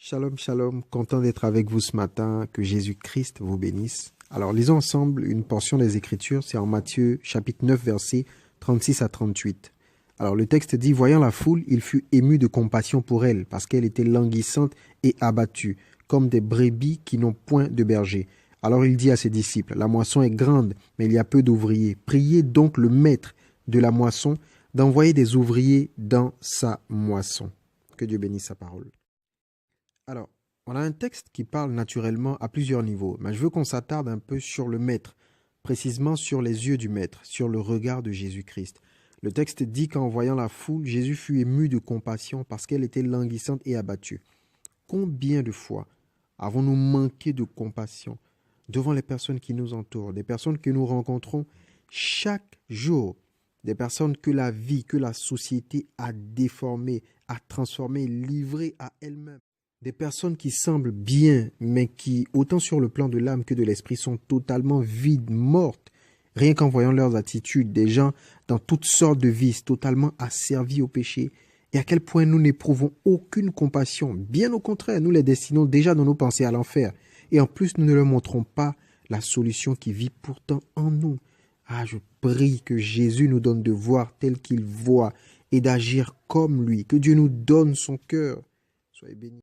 Shalom, shalom, content d'être avec vous ce matin, que Jésus-Christ vous bénisse. Alors, lisons ensemble une portion des Écritures, c'est en Matthieu chapitre 9, versets 36 à 38. Alors, le texte dit, « Voyant la foule, il fut ému de compassion pour elle, parce qu'elle était languissante et abattue, comme des brebis qui n'ont point de berger. Alors il dit à ses disciples, « La moisson est grande, mais il y a peu d'ouvriers. Priez donc le maître de la moisson d'envoyer des ouvriers dans sa moisson. » Que Dieu bénisse sa parole. Alors, on a un texte qui parle naturellement à plusieurs niveaux, mais je veux qu'on s'attarde un peu sur le maître, précisément sur les yeux du maître, sur le regard de Jésus-Christ. Le texte dit qu'en voyant la foule, Jésus fut ému de compassion parce qu'elle était languissante et abattue. Combien de fois avons-nous manqué de compassion devant les personnes qui nous entourent, des personnes que nous rencontrons chaque jour, des personnes que la vie, que la société a déformées, a transformées, livrées à elles-mêmes. Des personnes qui semblent bien, mais qui, autant sur le plan de l'âme que de l'esprit, sont totalement vides, mortes. Rien qu'en voyant leurs attitudes, des gens dans toutes sortes de vices, totalement asservis au péché. Et à quel point nous n'éprouvons aucune compassion. Bien au contraire, nous les destinons déjà dans nos pensées à l'enfer. Et en plus, nous ne leur montrons pas la solution qui vit pourtant en nous. Ah, je prie que Jésus nous donne de voir tel qu'il voit et d'agir comme lui. Que Dieu nous donne son cœur. Soyez bénis.